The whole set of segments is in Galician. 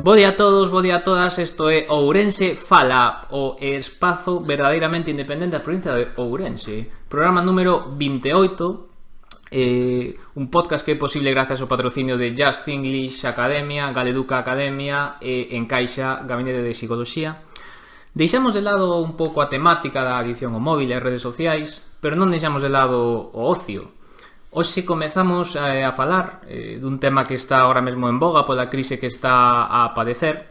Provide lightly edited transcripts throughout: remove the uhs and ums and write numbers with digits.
Bo día a todos, bo día a todas, isto é Ourense Fala, o espazo verdadeiramente independente da provincia de Ourense. Programa número 28, un podcast que é posible gracias ao patrocinio de Just English Academia, Galeduca Academia e Encaixa Gabinete de Psicoloxía. Deixamos de lado un pouco a temática da adicción ao móvil e redes sociais, pero non deixamos de lado o ocio. Hoxe comezamos a falar dun tema que está ahora mesmo en boga pola crise que está a padecer,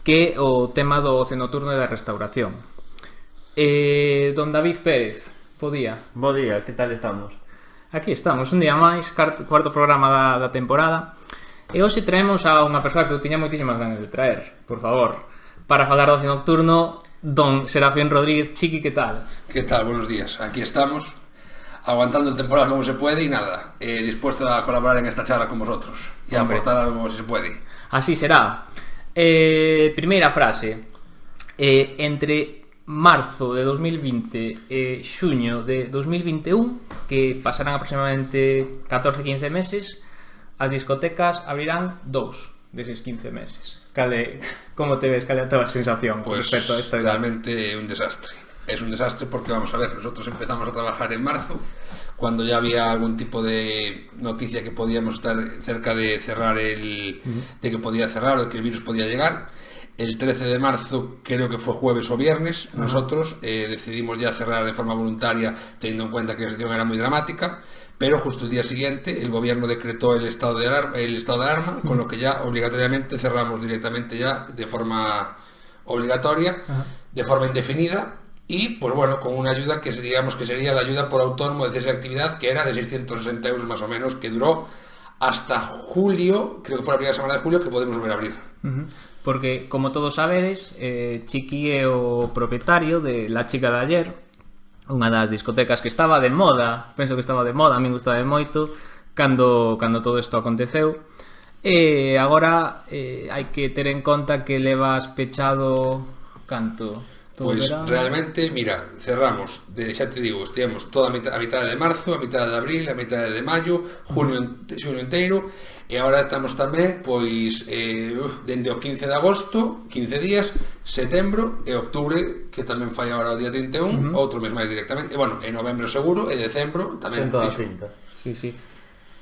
que é o tema do ocio nocturno e da restauración. Don David Pérez, bo día. Bo día, que tal estamos? Aquí estamos, un día máis, cuarto programa da temporada. E hoxe traemos a unha persoa que eu tiña moitísimas ganas de traer, por favor, para falar do ocio nocturno, don Serafín Rodríguez. Chiqui, que tal? Que tal? Buenos días, aquí estamos, aguantando el temporal como se puede y nada, dispuesto a colaborar en esta charla con vosotros y a aportar algo si se puede. Así será. Primeira frase. Entre marzo de 2020 e xuño de 2021, que pasarán aproximadamente 14-15 meses, as discotecas abrirán 2 deses 15 meses. Como te ves? Cal é a tua sensación con Pues respecto a esta edad? realmente un desastre. Es un desastre porque, vamos a ver, nosotros empezamos a trabajar en marzo, cuando ya había algún tipo de noticia que podíamos estar cerca de cerrar de que podía cerrar o de que el virus podía llegar. El 13 de marzo, creo que fue jueves o viernes, nosotros decidimos ya cerrar de forma voluntaria, teniendo en cuenta que la situación era muy dramática, pero justo el día siguiente el gobierno decretó el estado de alarma, con lo que ya obligatoriamente cerramos directamente ya de forma obligatoria, de forma indefinida. Y pues bueno, con una ayuda que digamos que sería la ayuda por autónomo de esa actividad, que era de 660 euros más o menos, que duró hasta julio, creo que fue la primera semana de julio, que podemos volver a abrir. Porque, como todos sabedes, Chiqui é o propietario de La Chica de Ayer, unha das discotecas que estaba de moda, penso que estaba de moda, a min gustaba moito, cando todo isto aconteceu. E agora hai que ter en conta que levas pechado canto? Pues realmente, mira, cerramos, xa te digo, estivemos toda a mitad de marzo, a mitad de abril, a mitad de maio, xuño inteiro, e agora estamos tamén, pois, dende o 15 de agosto, 15 días, setembro e octubre, que tamén fai agora o día 31, outro mes máis directamente, e bueno, en novembro seguro, e decembro tamén. Toda a cinta. Sí, sí.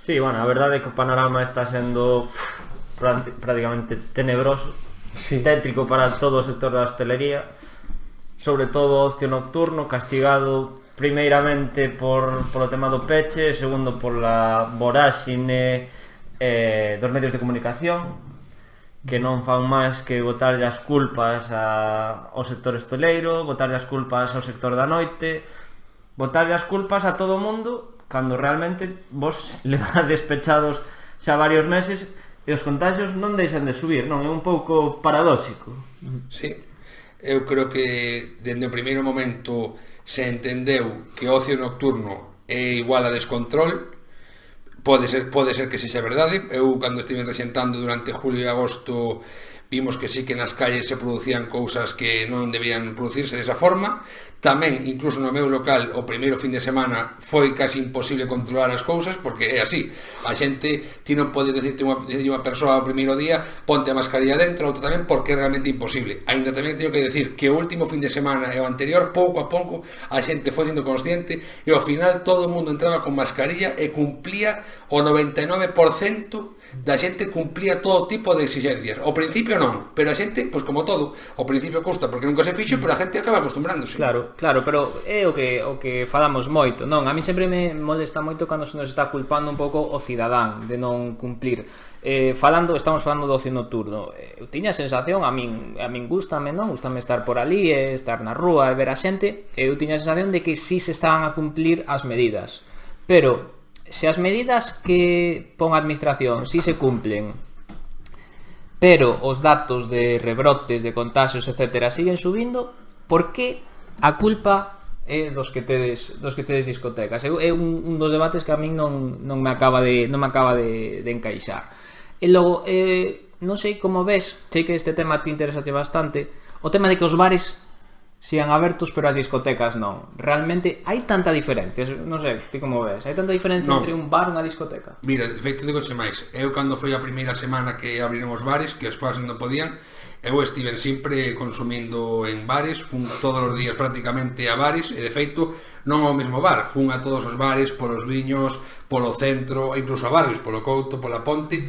Sí, bueno, a verdade é que o panorama está sendo prácticamente tenebroso, tétrico para todo o sector da hostelería, sobre todo o ocio nocturno, castigado primeiramente por o tema do peche, e segundo por la voráxine dos medios de comunicación, que non fan máis que botarlle as culpas ao sector hosteleiro, botarlle as culpas ao sector da noite, botarlle as culpas a todo o mundo, cando realmente vos levades pechados xa varios meses e os contagios non deixan de subir, non? É un pouco paradóxico. Sí. Eu creo que dende o primeiro momento se entendeu que o ocio nocturno é igual a descontrol. Pode ser que sexa verdade. Eu, cando estive rexentando durante julio e agosto, vimos que sí que nas calles se producían cousas que non debían producirse desa forma. Tamén, incluso no meu local, o primeiro fin de semana foi casi imposible controlar as cousas, porque é así. A xente, ti non podes decirte unha persoa o primeiro día, ponte a mascarilla dentro, outro tamén, porque é realmente imposible. Ainda tamén teño que decir que o último fin de semana e o anterior, pouco a pouco, a xente foi sendo consciente e ao final todo o mundo entraba con mascarilla e cumplía o 99% da xente, cumplía todo tipo de exigencias. Ao principio non, pero a xente, pois como todo, ao principio custa porque nunca se fixo, pero a xente acaba acostumbrándose. Claro, pero é o que falamos moito, non? A mí sempre me molesta moito cando se nos está culpando un pouco o cidadán de non cumplir. Estamos falando do ocio nocturno. Eu tiña a sensación, a min gústame, non? Gústame estar por ali, estar na rúa e ver a xente. Eu tiña a sensación de que si se estaban a cumplir as medidas. Pero se as medidas que pon a administración si se cumplen, pero os datos de rebrotes, de contagios, etcétera, siguen subindo, por que a culpa é dos que tedes discotecas? É un dos debates que a min non me acaba de encaixar. E logo, non sei como ves, sei que este tema te interesa bastante, o tema de que os bares sigan abertos, pero as discotecas non. Realmente hai tanta diferencia, non sei, ti como ves? Hai tanta diferencia entre un bar e unha discoteca? Mira, de feito digoche máis, eu cando foi a primeira semana que abriron os bares, que os pubs non podían, eu estive sempre consumindo en bares, fun todos os días prácticamente a bares, e de feito non ao mesmo bar, fun a todos os bares, polos viños, polo centro, incluso a barrios, polo Couto, pola Ponte,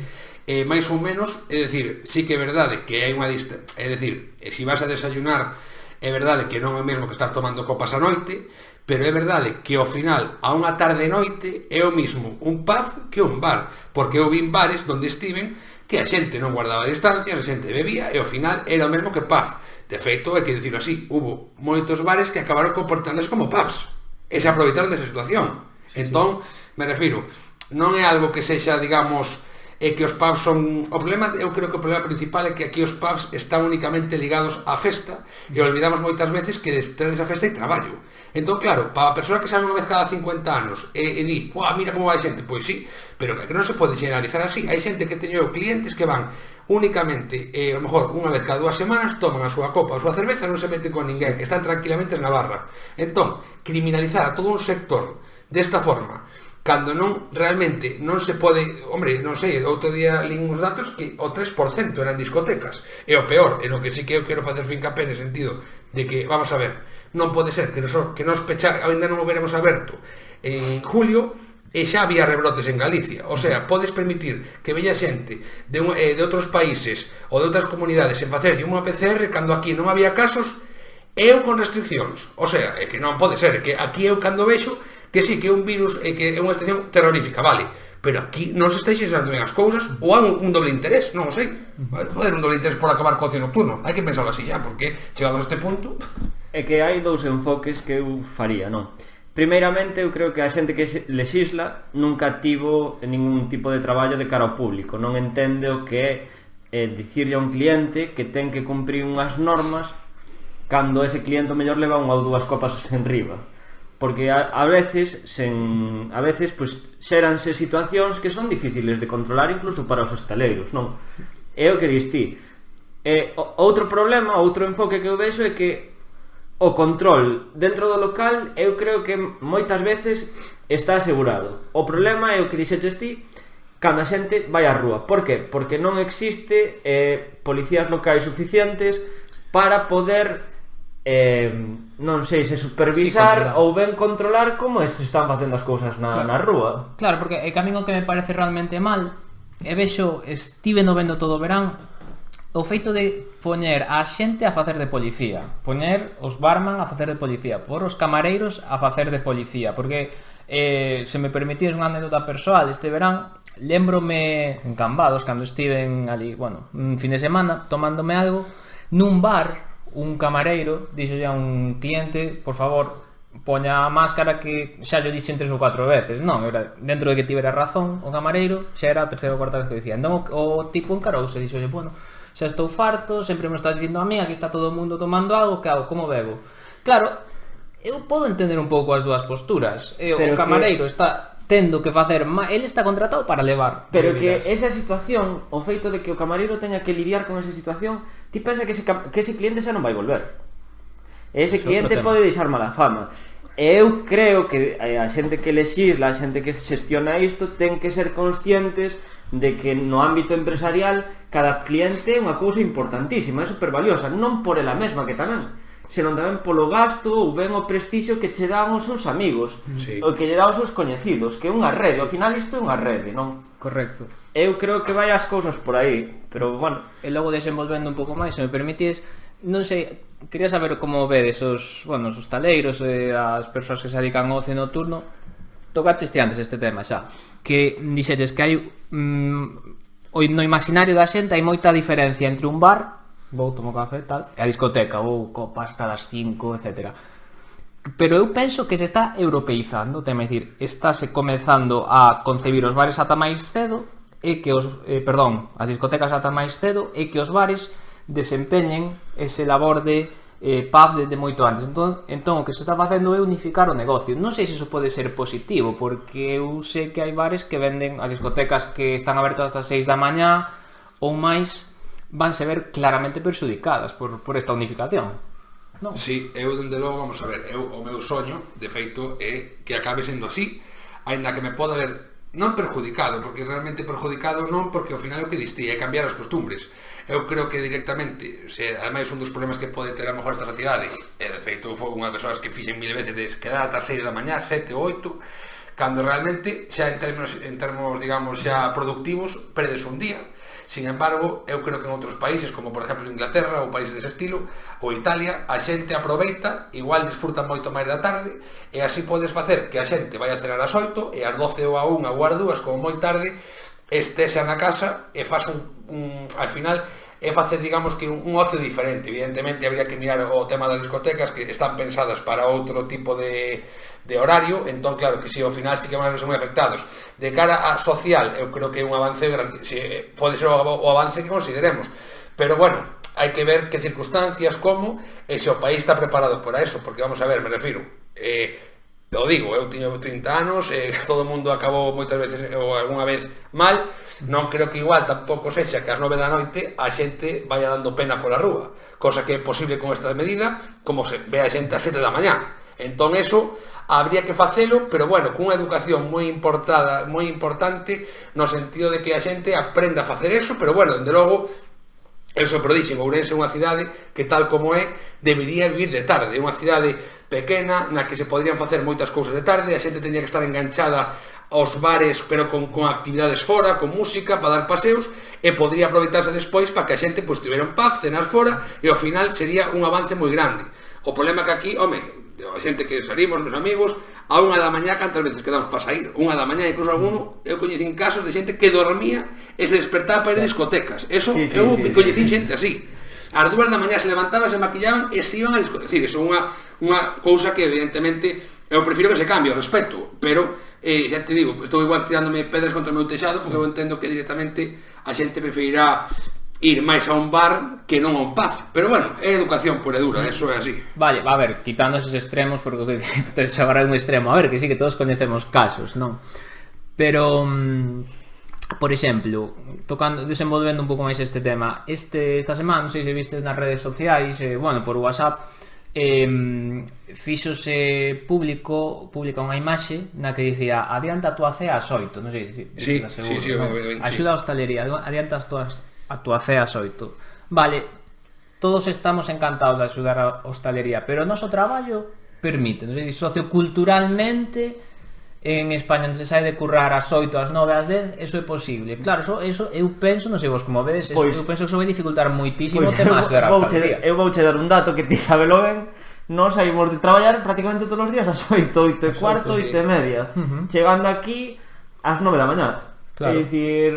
máis ou menos, é dicir, sí que é verdade que hai unha é dicir, se vas a desayunar, é verdade que non é o mesmo que estar tomando copas a noite, pero é verdade que ao final, a unha tarde e noite, é o mismo un pub que un bar, porque eu vin bares onde estiven que a xente non guardaba distancias, a xente bebía e ao final era o mesmo que pub. De feito, hai que dicirlo así, hubo moitos bares que acabaron comportándose como pubs e se aproveitaron desa situación. Entón, me refiro, non é algo que sexa, digamos, que os pubs son... O problema, eu creo que o problema principal é que aquí os pubs están únicamente ligados á festa e olvidamos moitas veces que detrás desa festa hai traballo. Entón, claro, para a persoa que sale unha vez cada 50 anos e di, mira como vai xente, pois sí, pero que non se pode generalizar así. Hai xente que teño clientes que van únicamente, a lo mejor unha vez cada 2 semanas, toman a súa copa, a súa cerveza, non se meten con ninguén, están tranquilamente na barra. Entón, criminalizar a todo un sector desta forma, cando non realmente non se pode, hombre, non sei, outro día lín uns datos que o 3% eran discotecas, e o peor, e no que sí que eu quero facer fincapé no sentido de que, vamos a ver, non pode ser que nos ainda non o veremos aberto en julio e xa había rebrotes en Galicia, o sea, podes permitir que veña xente de outros países ou de outras comunidades en facerlle unha PCR cando aquí non había casos e eu con restriccións, o sea, é que non pode ser, é que aquí eu cando vexo que sí, que é un virus e que é unha situación terrorífica, vale, pero aquí non se está xesando ben as cousas ou hai un doble interés, non o sei, pode un doble interés por acabar co ocio nocturno, hai que pensarlo así xa, porque chegados a este punto... É que hai dous enfoques que eu faría, non? Primeiramente, eu creo que a xente que lexisla nunca tivo ningún tipo de traballo de cara ao público, non entende o que é dicirlle a un cliente que ten que cumprir unhas normas cando ese cliente mellor leva unha ou dúas copas en riba. Porque a veces pues, xéranse situacións que son difíciles de controlar incluso para os hostaleiros, non? É o que dis ti. Outro problema, outro enfoque que eu vexo é que o control dentro do local eu creo que moitas veces está asegurado. O problema é o que dixeches ti cando a xente vai á rúa. Por que? Porque non existe policías locais suficientes para poder non sei se supervisar ou ben controlar como se están facendo as cousas na rúa. Claro, porque é que a mí o que me parece realmente mal e vexo, estive no vendo todo o verán, o feito de poñer a xente a facer de policía, poñer os barman a facer de policía, por os camareiros a facer de policía, porque se me permitís unha anécdota persoal, este verán lembrome en Cambados cando estiven ali, bueno, un fin de semana tomándome algo nun bar. Un camareiro dixo a un cliente, por favor, poña a máscara, que xa yo dixen 3 ou 4 veces. Non, era, dentro de que tivera razón o camareiro, xa era a terceira ou cuarta vez que dicía. Entón o tipo encarouse, dixo, bueno, xa estou farto, sempre me estás dicindo a mí, aquí está todo o mundo tomando algo, que hago, como bebo? Claro, eu podo entender un pouco as dúas posturas. O camareiro está tendo que facer, ele está contratado para levar. Pero que esa situación, o feito de que o camareiro teña que lidiar con esa situación, ti pensa que ese cliente xa non vai volver. Ese cliente pode deixar mala fama. Eu creo que a xente que lexisla, a xente que xestiona isto, ten que ser conscientes de que no ámbito empresarial cada cliente é unha cousa importantísima, é super valiosa, non por ela mesma que tamén, senón tamén polo gasto ou ben o prestixio que che dan os seus amigos, sí, o que lle dá os seus coñecidos, que é unha rede, ao final isto é unha rede, non? Correcto. Eu creo que vai as cousas por aí, pero bueno, e logo desenvolvendo un pouco máis, se me permites, non sei, quería saber como vedes os hostaleiros e as persoas que se dedican ao ocio nocturno. Tocaches antes este tema xa, que dixetes que hai no imaginario da xente hai moita diferencia entre un bar, vou tomar café e tal, e a discoteca, ou copa hasta las 5, etc. Pero eu penso que se está europeizando, é dicir, estáse comezando a concebir os bares ata máis cedo e que as discotecas ata máis cedo e que os bares desempeñen ese labor de pub desde moito antes. Entón o que se está facendo é unificar o negocio. Non sei se iso pode ser positivo, porque eu sei que hai bares que venden as discotecas que están abertas hasta as 6 da mañá ou máis, vanse ver claramente perxudicadas por esta unificación. Non? Si, eu dende logo, vamos a ver, o meu soño, de feito, é que acabe sendo así, aínda que me poda ver non perjudicado, porque realmente perjudicado non, porque ao final é o que distí, é cambiar as costumbres. Eu creo que directamente, ademais un dos problemas que pode ter a mellor esta sociedade, e de feito foi unha das persoas que fixen mil veces de quedar ata 6 da mañá, 7 ou 8, cando realmente xa en termos digamos xa productivos perdes un día. Sin embargo, eu creo que en outros países, como por exemplo Inglaterra ou países dese estilo, ou Italia, a xente aproveita, igual disfruta moito máis da tarde, e así podes facer que a xente vai a cenar ás 8, e ás 12 ou a 1 ou ás 2, como moi tarde, estexa na casa e faz al final, é facer, digamos, que un ocio diferente. Evidentemente, habría que mirar o tema das discotecas, que están pensadas para outro tipo de horario, entón claro que si ao final sí que van a ser moi afectados. De cara a social, eu creo que é un avance grande, pode ser o avance que consideremos, pero bueno, hai que ver que circunstancias, como, e se o país está preparado para eso, porque vamos a ver, me refiro, lo digo, eu tiño 30 anos, todo o mundo acabou moitas veces ou algunha vez mal, non creo que igual tampouco sexa que ás 9 da noite a xente vaya dando pena pola rúa, cosa que é posible con esta medida, como se ve a xente a 7 da mañá. Entón eso habría que facelo, pero bueno, cunha educación moi importante, no sentido de que a xente aprenda a facer eso, pero bueno, dende logo, eso prodixen, Ourense é unha cidade que tal como é, debería vivir de tarde, é unha cidade pequena na que se podrían facer moitas cousas de tarde, a xente teña que estar enganchada aos bares, pero con actividades fora, con música, para dar paseos, e podría aproveitarse despois para que a xente pues, tivera en paz, cenar fora, e ao final sería un avance moi grande. O problema que aquí, a xente que salimos, meus amigos, a 1 da mañá, cantas veces quedamos para sair? 1 da mañá, incluso alguno, eu coñecín casos de xente que dormía e se despertaba para ir a discotecas. Eso, eu coñecín xente así. Ás 2 da mañá se levantaban, se maquillaban e se iban a discotecas. É dicir, eso é unha cousa que evidentemente eu prefiro que se cambie ao respecto, pero xa te digo, estou igual tirándome pedras contra o meu teixado, porque eu entendo que directamente a xente preferirá ir máis a un bar que non a un pub. Pero bueno, é educación pura e dura, eso é así. Vale, a ver, quitando esos extremos, porque te xabará un extremo, a ver, que sí que todos coñecemos casos, non? Pero, por exemplo, desenvolvendo un pouco máis este tema, esta semana, non sei se vistes nas redes sociais, bueno, por WhatsApp, fíxose publica unha imaxe na que dicía adianta a túa cea ás 8, non sei se sí, axuda a hostalería, adianta a túa cea ás 8. Vale, todos estamos encantados de axudar a hostalería, pero o noso traballo permite, non sei, socioculturalmente en España non se sai de currar ás 8, ás 9, ás 10, eso é posible. Claro, eso eu penso, non sei vos como vedes, eu penso que eso vai dificultar moitísimo o tema de a hostalería. Eu vouche dar un dato que ti sabelo ben. Nos saímos de traballar prácticamente todos os días ás 8, 8 e cuarto, 8 e media, chegando aquí ás 9 da mañá. É dicir,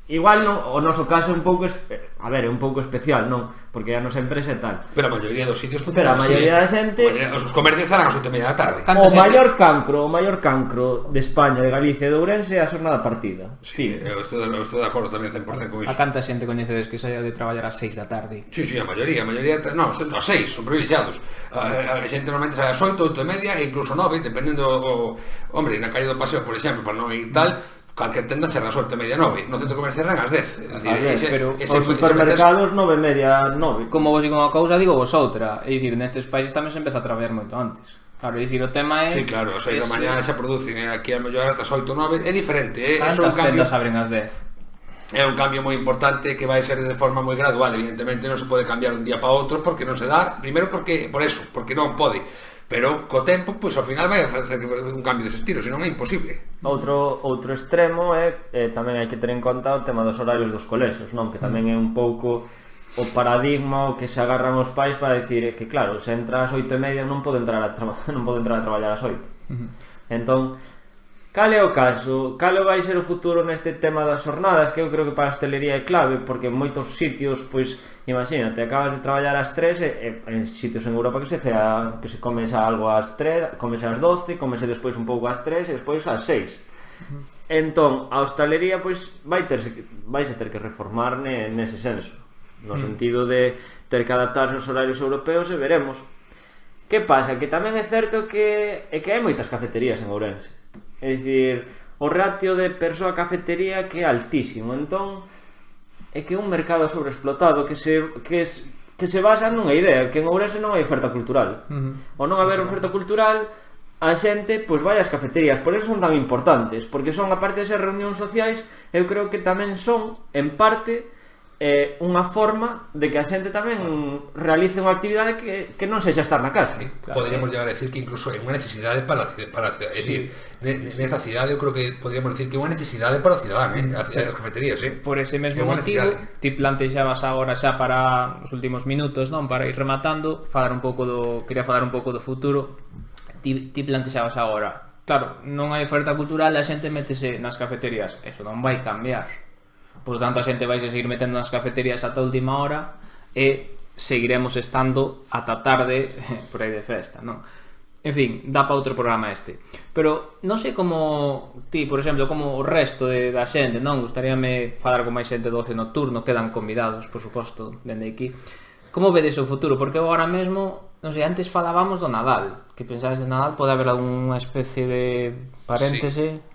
igual o noso caso é un pouco, a ver, é un pouco especial, non? Porque a nosa empresa é tal. Pero a maioría dos sitios funcionan. Pero a maioría da xente, os comercios estarán ás 8 e media da tarde. O maior cancro de España, de Galicia e de Ourense é a xornada partida. Sí, eu estou de acordo tamén 100% con iso. A canta xente coñecedes que saia de traballar ás 6 da tarde? Sí, a maioría, non, ás 6, son privilexiados. A xente normalmente sai ás 8, 8 e media e incluso 9, dependendo hombre, na calle do Paseo, por exemplo, para non ir tal, calquer tenda cerra ás 8 e media, 9, no centro comercial cerran ás 10. Pero os supermercados 9 e media, 9. Como vos digo unha cousa, digo vos outra. É dicir, nestes países tamén se empeza a traballar moito antes. Claro, é dicir, o tema é... Sí, claro, ás 6 da mañá se producen, aquí a mellor ás 8 ou 9, é diferente, Cantas tendas abren ás 10? É un cambio moi importante que vai ser de forma moi gradual, evidentemente non se pode cambiar un día para outro porque non se dá, primeiro porque non pode, pero co tempo, pois ao final vai a facer un cambio dese estilo, senón é imposible. Outro extremo é, tamén hai que ter en conta o tema dos horarios dos colexios, non? Que tamén é un pouco o paradigma o que se agarran os pais para dicir que claro, se entra ás 8 e media non pode entrar a traballar ás 8. Entón, cal é o caso? Cal vai ser o futuro neste tema das xornadas? Que eu creo que para a hostelería é clave, porque en moitos sitios, pois, imagínate, acabas de traballar ás 3 e en sitios en Europa que se comesa algo ás 3, comese ás 12, comese despois un pouco ás 3 e despois ás 6. Entón, a hostalería, pois, vais a ter que reformar nese senso, no sentido de ter que adaptarse aos horarios europeos e veremos. Que pasa? Que tamén é certo que hai moitas cafeterías en Ourense. É dicir, o ratio de persoa a cafetería que é altísimo, entón é que é un mercado sobreexplotado que que se basan nunha idea, que en Ourense non hai oferta cultural. Ou non haber oferta cultural, a xente pois vai ás cafeterías, por eso son tan importantes, porque son, aparte de ser reunións sociais, eu creo que tamén son, en parte, unha forma de que a xente tamén realice unha actividade que non sexa estar na casa. Claro. Podríamos llegar a decir que incluso é unha necesidade para a cidade, é dicir, nesta cidade eu creo que podríamos decir que é unha necesidade para o cidadán, as cafeterías, Por ese mesmo motivo, ti plantexabas agora xa para os últimos minutos, non, para ir rematando, quería falar un pouco do futuro. Ti plantexabas agora, claro, non hai oferta cultural, a xente métese nas cafeterías, eso non vai cambiar. Por tanto, a xente vai seguir metendo nas cafeterías ata a última hora e seguiremos estando ata tarde por aí de festa, non? En fin, dá para outro programa este. Pero non sei como ti, por exemplo, como o resto da xente, non? Gustaríame falar con máis xente do ocio nocturno, quedan convidados, por suposto, dende aquí. Como vedes o futuro? Porque agora mesmo, non sei, antes falábamos do Nadal. Que pensades de Nadal? Pode haber algunha especie de paréntese?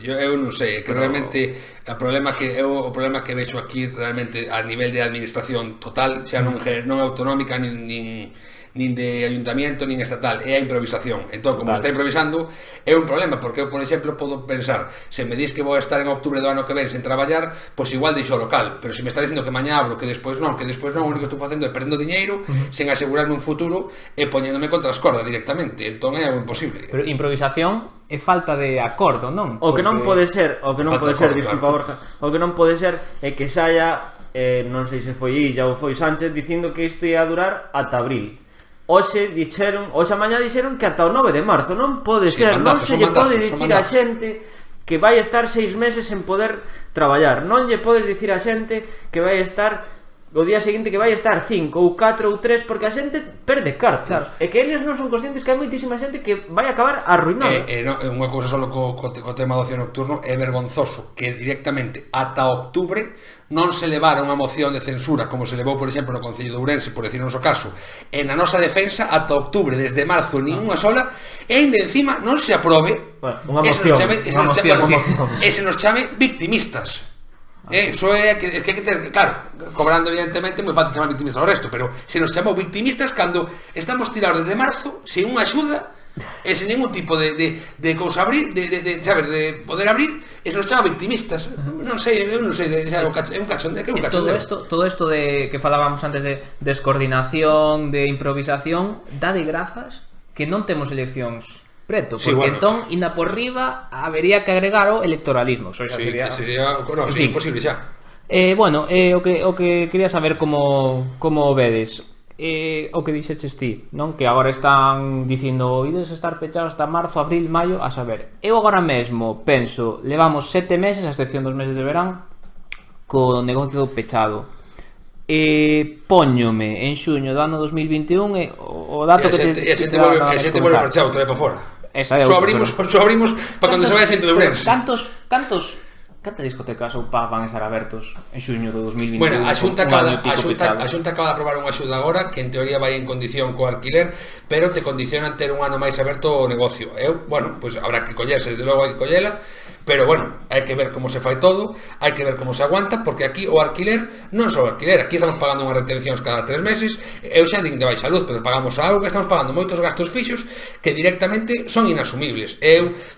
Eu non sei, que realmente o problema que vexo aquí realmente a nivel de administración total, xa non autonómica nin de ayuntamiento nin estatal, é a improvisación. Entón, como está improvisando, é un problema, porque eu, por exemplo, podo pensar, se me dis que vou estar en octubre do ano que ven sen traballar, pois igual deixo o local, pero se me está dicindo que mañá abro, que despois non, o único que estou facendo é perdendo diñeiro, sen asegurarme un futuro e poñéndome contra as cordas directamente. Entón é algo imposible. Pero improvisación é falta de acordo, non? O que non pode ser, disculpa Borja, o que non pode ser é que saia, non sei se foi Illa ou foi Sánchez, dicindo que isto ia a durar ata abril. Hoxe mañá dixeron que ata o 9 de marzo, non pode ser, non se lle pode dicir a xente que vai estar 6 meses sen poder traballar, non lle podes dicir a xente que vai estar o día seguinte que vai estar 5 ou 4 ou 3, porque a xente perde cartos, claro. E que eles non son conscientes que hai moitísima xente que vai acabar arruinada. Unha cousa só co tema do ocio nocturno, é vergonzoso que directamente ata octubre non se levara unha moción de censura como se levou, por exemplo, no Concello de Ourense, por decir o noso caso, e na nosa defensa ata octubre, desde marzo, nin unha sola, e ainda encima non se aprobe, unha moción, e se nos chame victimistas. Eso é que hai que ter, claro, cobrando evidentemente moi fácil chamar victimistas ao resto, pero se nos chamou victimistas cando estamos tirados desde marzo sin unha axuda e sen ningún tipo de cousa abrir, de poder abrir, e se nos chama victimistas. Non sei, é un cachondeo, que é un cachondeo. Todo isto de que falábamos antes de descoordinación, de improvisación, dá de grazas que non temos eleccións preto, porque entón, inda por riba, habería que agregar o electoralismo. Sería imposible xa. O que quería saber como vedes. O que dixeches ti, non? Que agora están dicindo ides estar pechados hasta marzo, abril, maio, a saber. Eu agora mesmo penso, levamos 7 meses, a excepción dos meses de verán, co negocio pechado. Póñome en xuño do ano 2021 o dato que te volve marchado outra vez para fora. Só abrimos para cando se vai a xente de Ourense. Cantas discotecas ou pubs van a estar abertos en xuño do 2021? Bueno, a Xunta acaba de aprobar unha axuda agora que en teoría vai en condición co alquiler, pero te condicionan ter un ano máis aberto o negocio. Pois habrá que collerse, desde logo hai que collela, pero bueno, hai que ver como se fai todo, hai que ver como se aguanta, porque aquí o alquiler non só o alquiler, aquí estamos pagando unhas retencións cada 3 meses, eu xa din de baixa luz, pero pagamos a auga, estamos pagando moitos gastos fixos que directamente son inasumibles.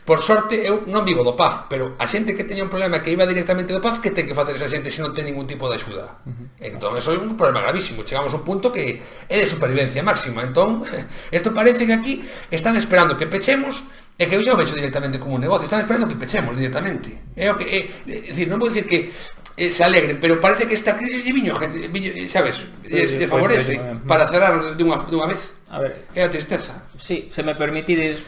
Por sorte, eu non vivo do PAF, pero a xente que teña un problema que iba directamente do PAF, que ten que facer esa xente se non ten ningún tipo de axuda? Entón, eso é un problema gravísimo, chegamos a un punto que é de supervivencia máxima. Entón, isto parece que aquí están esperando que pechemos. É que eu xa o vexo directamente como un negocio, están esperando que pechemos directamente. É dicir, non vou dicir que se alegren, pero parece que esta crisis lle viño, sabes, lle favorece para cerrar dunha vez. A ver, é a tristeza. Sí, se me permitides,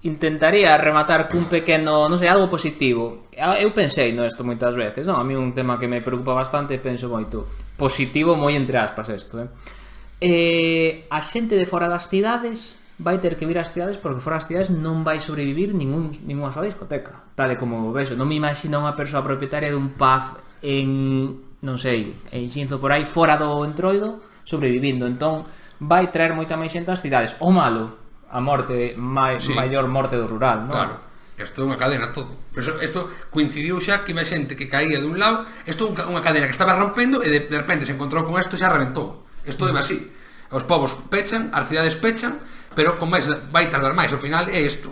intentaría rematar cun pequeno, non sei, algo positivo. Eu pensei isto moitas veces, non? A mí un tema que me preocupa bastante, penso moito. Positivo, moi entre aspas isto, a xente de fora das cidades vai ter que vir ás cidades, porque fora das cidades non vai sobrevivir ninguna sola discoteca, tal e como vexo. Non me imagino unha persoa propietaria dun pub en, non sei, en Xinzo por aí, fora do Entroido, sobrevivindo. Entón vai traer moita máis xente ás cidades. O malo, a morte, maior morte do rural, non? Claro, isto é unha cadena todo. Pero isto coincidiu xa que vai xente que caía dun lado, isto é unha cadena que estaba rompendo e de repente se encontrou con isto e xa reventou. Isto é así. Os povos pechan, as cidades pechan, pero con máis vai tardar máis. Ao final é isto.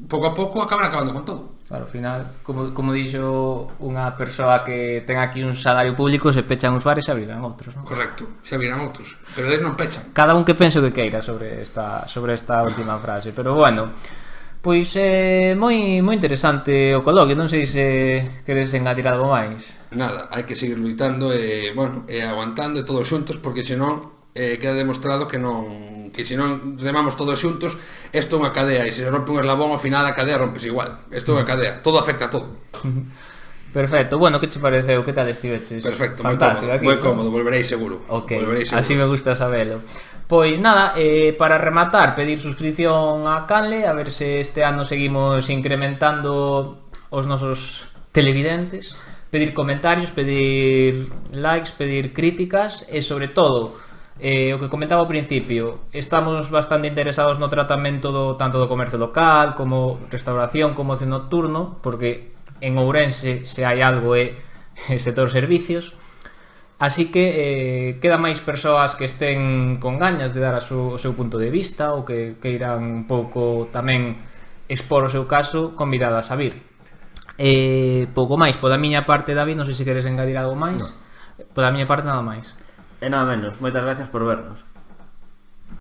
Pouco a pouco acaban acabando con todo. Claro, ao final, como dixo unha persoa que ten aquí un salario público, se pechan uns bares e abrirán outros, non? Correcto, se abrirán outros, pero eles non pechan. Cada un que pense o que queira sobre esta última frase, pero bueno, pois moi interesante o coloquio, non sei se queres engadir algo máis. Nada, hai que seguir luitando e, bueno, e aguantando e todos xuntos, porque senón queda demostrado que se non remamos todos xuntos, isto é unha cadea, e se rompe un eslabón, ao final a cadea rompes igual. Isto é unha cadea, todo afecta a todo. Perfecto, bueno, que che pareceu? Que tal estiveches? Perfecto, fantástico, moi cómodo, volverei seguro. Ok, volverei seguro. así me gusta sabelo. Pois nada, para rematar, pedir suscripción a Canle, a ver se este ano seguimos incrementando os nosos televidentes, pedir comentarios, pedir likes, pedir críticas e sobre todo, o que comentaba ao principio, estamos bastante interesados no tratamento tanto do comercio local como restauración, como ocio nocturno, porque en Ourense se hai algo é sector servicios, así que queda máis persoas que estén con gañas de dar o seu punto de vista ou que queiran un pouco tamén expor o seu caso, convidadas a vir. Pouco máis, poda miña parte, David, non sei se queres engadir algo máis. No. Poda miña parte nada máis. E nada menos, moitas gracias por vernos.